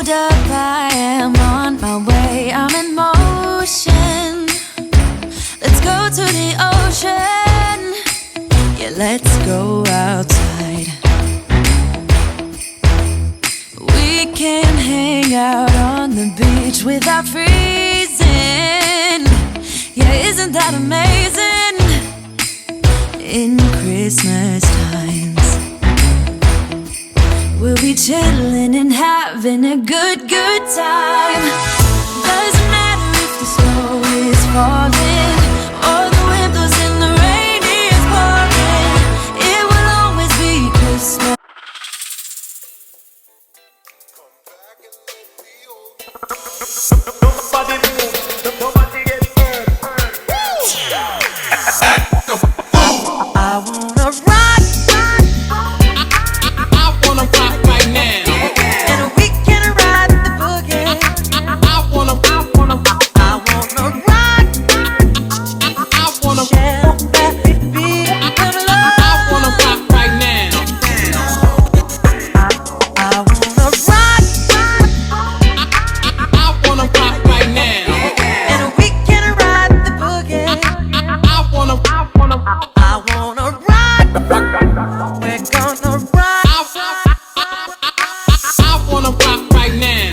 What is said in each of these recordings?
hold up, I am on my way, I'm in motion. Let's go to the ocean. Yeah, let's go outside. We can hang out on the beach without freezing. Yeah, isn't that amazing? In Christmas times, we'll be chilling and having a good time. Doesn't matter if the snow is falling or the wind blows and the rain is pouring. It will always be Christmas. Nobody move, nobody get hurt. I wanna rock, I wanna rock right now. and we can ride the boogie. I wanna rock. Share that beat of love. I wanna rock right now. I wanna rock, I wanna rock right now. and we can ride the boogie. I wanna rock. I wanna rock. We're gonna rock. I wanna rock right now.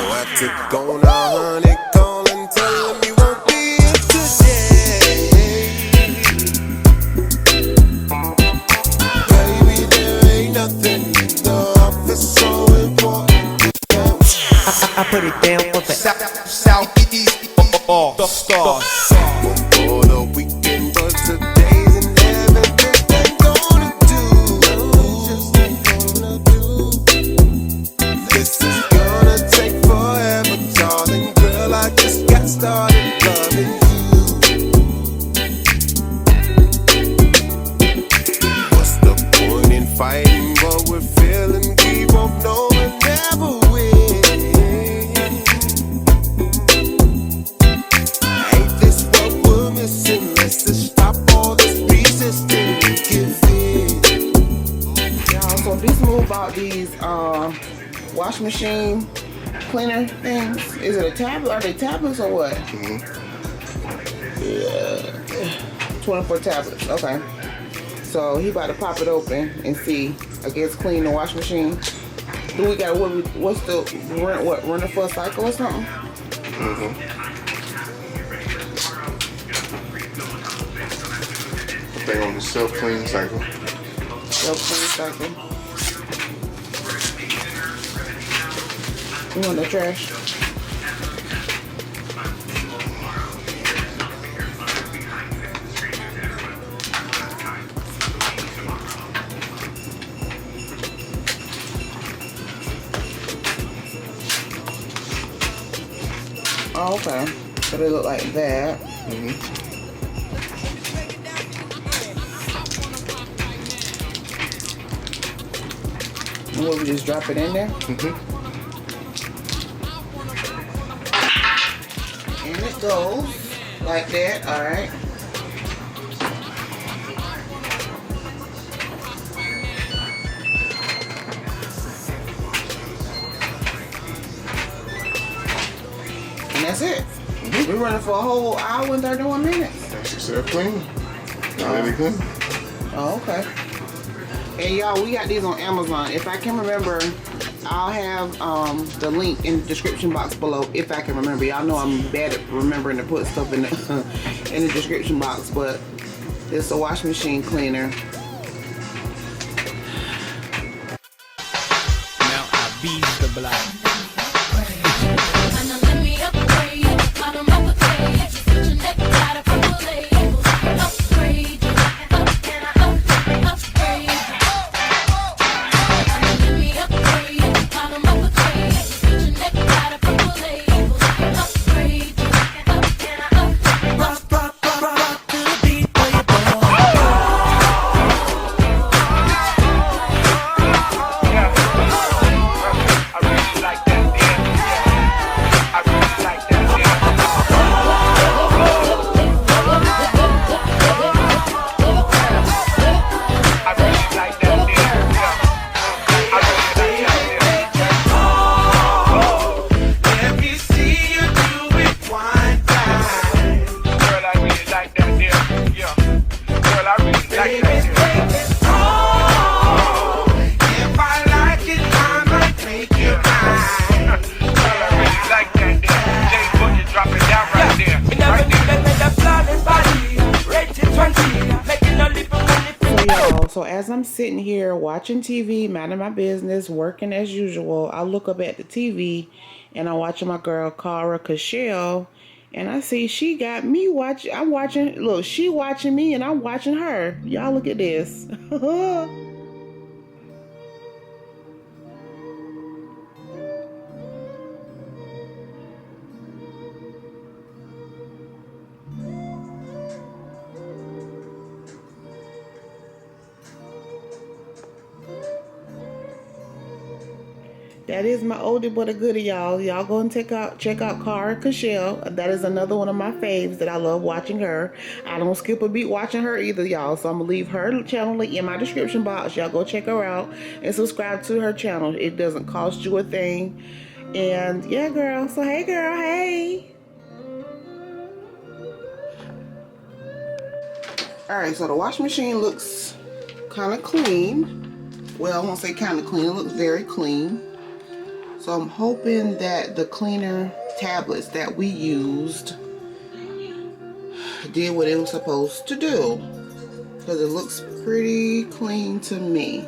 I took on 100 call and tell him you won't be here today. Baby, there ain't nothing in the office so important. I put it down for the southeast the stars. For the weekend, but today's in heaven. Just ain't gonna do. Just ain't gonna do. This is gonna take forever, darling. Girl, I just got started loving you. What's the point in fighting what we're feeling? We both know we never win. Ain't this what we're missing? Let's just stop all this resisting and give in. Y'all, so this move about these wash machine cleaner things. Is it a tablet? Are they tablets or what? Yeah. 24 tablets. Okay. So he about to pop it open and see. I guess clean the wash machine. Do we got what's the run it for a cycle or something? Thing on the self-clean cycle. Self-clean cycle. You want the trash? Oh, okay. So they look like that. And what, we just drop it in there? And it goes like that, alright. And that's it. We're running for a whole hour and 31 minutes. That's yourself clean. Really clean. Oh, okay. And y'all, we got these on Amazon. If I can remember, I'll have the link in the description box below if I can remember. Y'all know I'm bad at remembering to put stuff in the description box, but it's a wash machine cleaner. Now I beat the block. I really like sitting here watching TV, minding my business, working as usual, I look up at the TV and I'm watching my girl Carla Marie, and I see she got me watching. I'm watching. Look, she watching me and I'm watching her. Y'all look at this. That is my oldie but a goodie, y'all. Y'all go and check out Carla Marie. That is another one of my faves that I love watching her. I don't skip a beat watching her either, y'all. So I'm gonna leave her channel link in my description box. Y'all go check her out and subscribe to her channel. It doesn't cost you a thing. And yeah, girl. So hey, girl. Hey. All right. So the washing machine looks kind of clean. Well, I won't say kind of clean. It looks very clean. So I'm hoping that the cleaner tablets that we used did what it was supposed to do, because it looks pretty clean to me.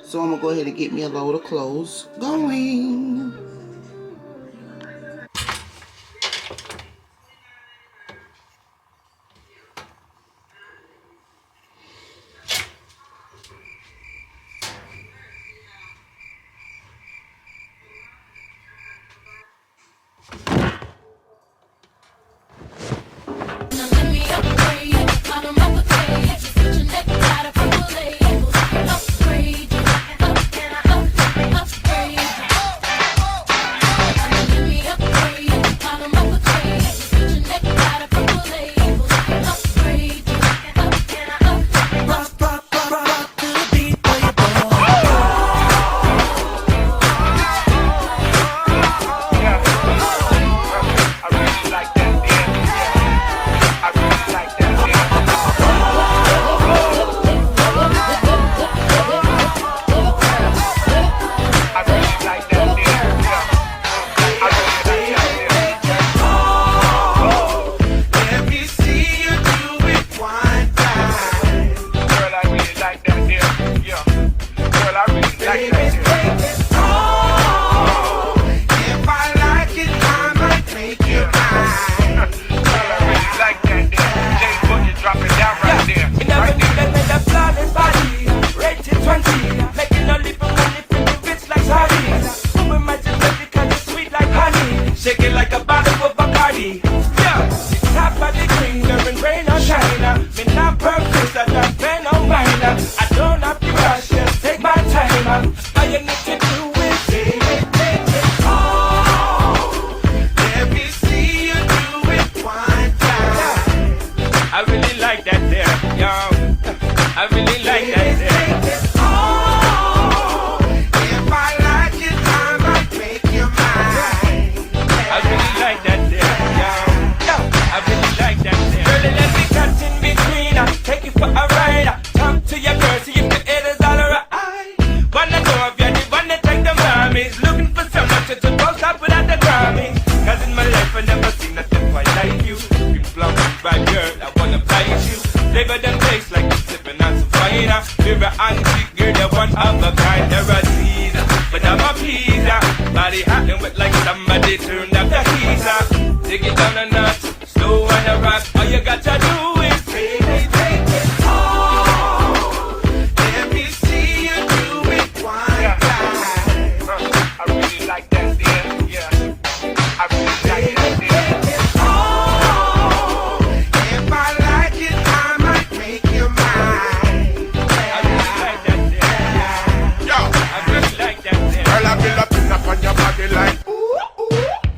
So I'm gonna go ahead and get me a load of clothes going.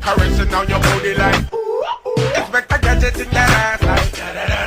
Caressing on your booty like, ooh, ooh. Expect a gadget in that ass like, da da da.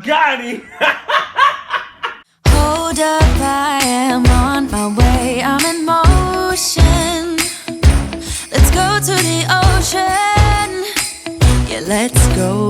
Got him. Hold up, I am on my way, I'm in motion. Let's go to the ocean. Yeah, let's go.